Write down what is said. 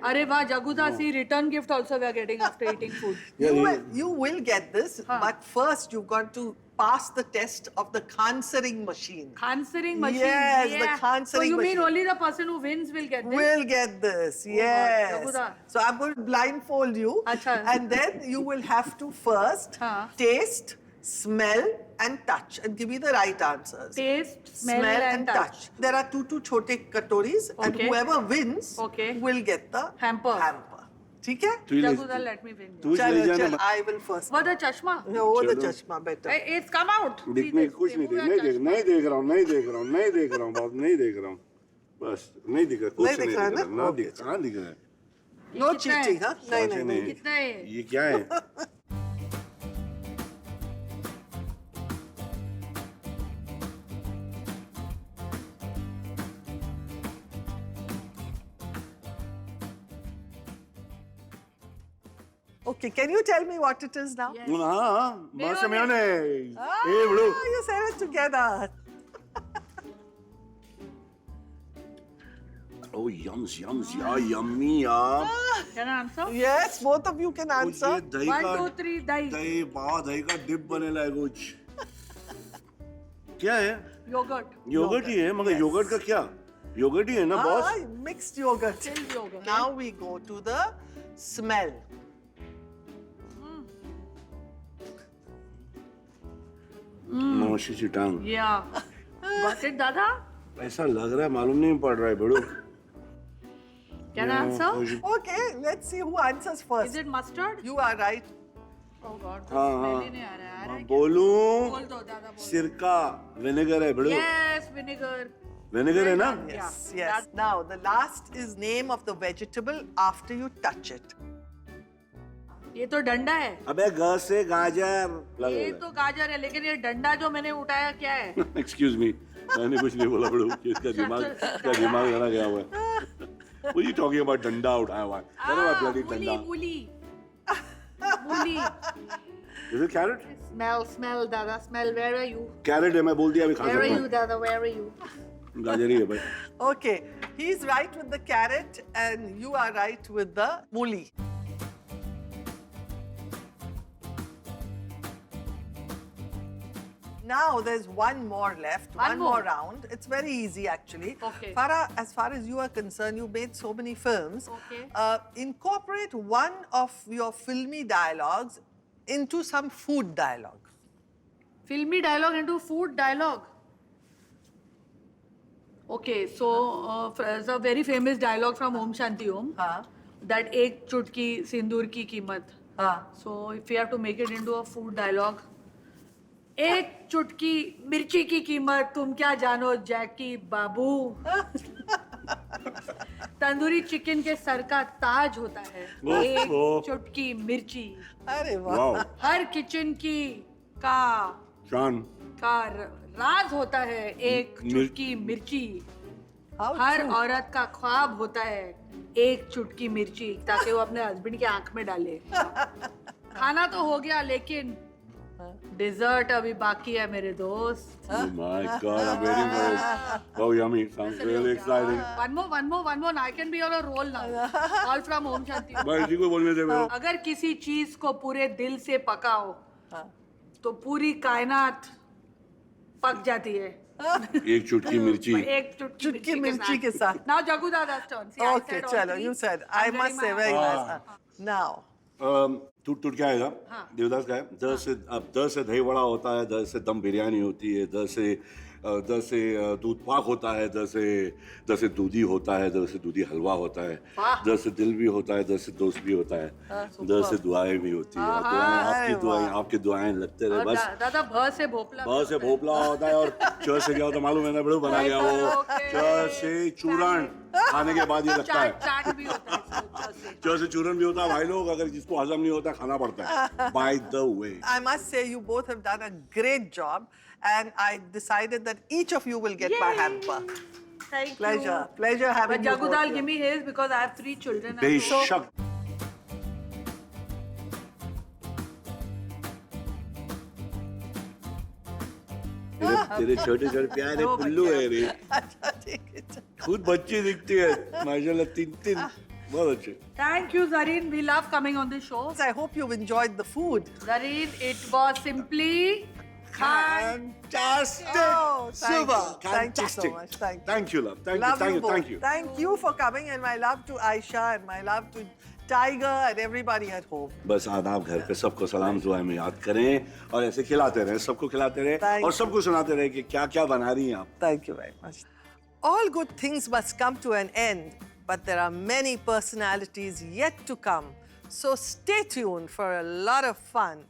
Arey wow, Jaguda, see return gift also we are getting after eating food. You will get this, but first you've got to pass the test of the answering machine. Answering machine. Yes, yeah. the answering So you machine. mean only the person who wins will get this? Will get this, Oh, yes. Jaguda. So I'm going to blindfold you, Acha. and then you will have to first taste, smell, and touch, and give me the right answers. Taste, smell and touch. There are two chote katoris, and Okay. whoever wins will get the hamper. ठीक है? Jaguda, let me win. चलो, I will first. What the chashma? No, the chashma better. It's come out. दिखने कुछ नहीं देख नहीं देख रहा हूँ बात नहीं देख रहा हूँ बस नहीं दिख रहा कुछ नहीं दिख रहा ना दिख कहाँ दिख रहा है No cheating, huh? नहीं कितना है ये क्या है Okay, can you tell me what it is now? Yes. हाँ बस mayonnaise Ah, bro you said it together. oh yums yeah yummy यार Can I answer? Yes, both of you can answer. ये दही 1, का 2, 3, dahi. दही दही का dip बनेला है कुछ क्या है Yogurt. योगर्ट ही है मगर योगर्ट का क्या योगर्ट ही है ना boss Mixed yogurt. Still yogurt. Now we go to the smell. नौशी सी टांग Yeah. Got it, Dada? ऐसा लग रहा है मालूम नहीं पड़ रहा है बड़ो Can I answer? Okay, let's see who answers first. Is it mustard? You are right. Oh God. हाँ smell ही नहीं आ रहा है. आ रहा है क्या? बोलूं बोल दो, Dada बोल. सिरका विनेगर है बड़ो Yes, vinegar. विनेगर है ना Yes, Yeah. yes. Now, the last is name of the vegetable after you touch it. ये तो डंडा है. अबे ग से गाजर ये तो गाजर है, लेकिन ये डंडा जो मैंने उठाया क्या है? एक्सक्यूज मी मैंने कुछ नहीं बोला बड़ो इसका दिमाग जरा गया हुआ है What are you talking about डंडा उठाया हुआ है bloody डंडा मूली. Is it carrot? Smell, Dada, smell. Where are you? Carrot है मैं बोल दिया अभी खा Where are सकता you, Dada? Where are you? हूँ गाजर ही है भाई Okay, he's right with the carrot and you are right with the mooli. Now there's one more left, one more round. It's very easy actually. Okay. Farah, as far as you are concerned, you made so many films. Okay. Incorporate one of your filmy dialogues into some food dialogue. Filmy dialogue into food dialogue. Okay, so there's a very famous dialogue from Om Shanti Om. That एक चुटकी सिंदूर की कीमत. So if you have to make it into a food dialogue, एक चुटकी मिर्ची की कीमत तुम क्या जानो जैकी बाबू. तंदूरी चिकन के सर का ताज होता है एक चुटकी मिर्ची. अरे वाह. हर किचन की का शान का राज होता है एक चुटकी मिर्ची. हर औरत का ख्वाब होता है एक चुटकी मिर्ची ताकि वो अपने हस्बैंड की आंख में डाले. खाना तो हो गया लेकिन डिजर्ट अभी बाकी है मेरे दोस्त. Oh my God, I'm very impressed. Wow, yummy. Sounds really exciting. One more. I can be on a roll now. All from Om Shanti. भाई इसी को बोलने दे मेरे अगर किसी चीज को पूरे दिल से पकाओ तो पूरी कायनात पक जाती है. एक चुटकी मिर्ची एक चुटकी मिर्ची के साथ. Now Jagu Dada's turn. See, I Okay, said all chalo, three. you said. I I'm must say getting very my- nice. Now, टूट क्या आएगा देवदास का है द से दही वड़ा होता है द से दम बिरयानी होती है द से दूध पाक होता है द से दूधी होता है द से दूधी हलवा होता है द से दिल भी होता है द से दोस्त भी होता है द से दुआएं भी होती है. दुआएं आपकी दुआएं लगते रहे बस. दादा भ से भोपला होता है और च से क्या होता है मालूम है ना बड़ो बना गया वो च से चूरण खाने के बाद ये लगता है. चाट भी होता है. च से चूरन भी होता है भाई लोग अगर जिसको हजम नहीं होता खाना पड़ता है. By the way, I must say you both have done a great job and I decided that each of you will get my hamper. Thank Pleasure. you. Pleasure having But you Jagu both Dal, here. give me his because I have 3 children. बेशक तेरे छोटे छोटे प्यारे पुल्लू है रे अच्छा, ठीक है. खुद बच्ची दिखती है माशाल्लाह 3 बहुत अच्छे. Thank you, Zarine. We love coming on this show. I hope you've enjoyed the food. Zarine, it was simply Fantastic. Oh, thank Super. you. Thank you so Fantastic. much. Thank you. Thank you, love. Thank Love you. Thank you. both. Thank you. Thank you for coming, and my love to Aisha and my love to Tiger and everybody at home. बस आदाब घर पे सबको सलाम दुआ में याद करें और ऐसे खिलाते रहें, सबको खिलाते रहें Thank और you. सबको सुनाते रहें कि क्या क्या बना रही हैं आप. Thank you very much. All good things must come to an end, but there are many personalities yet to come. So stay tuned for a lot of fun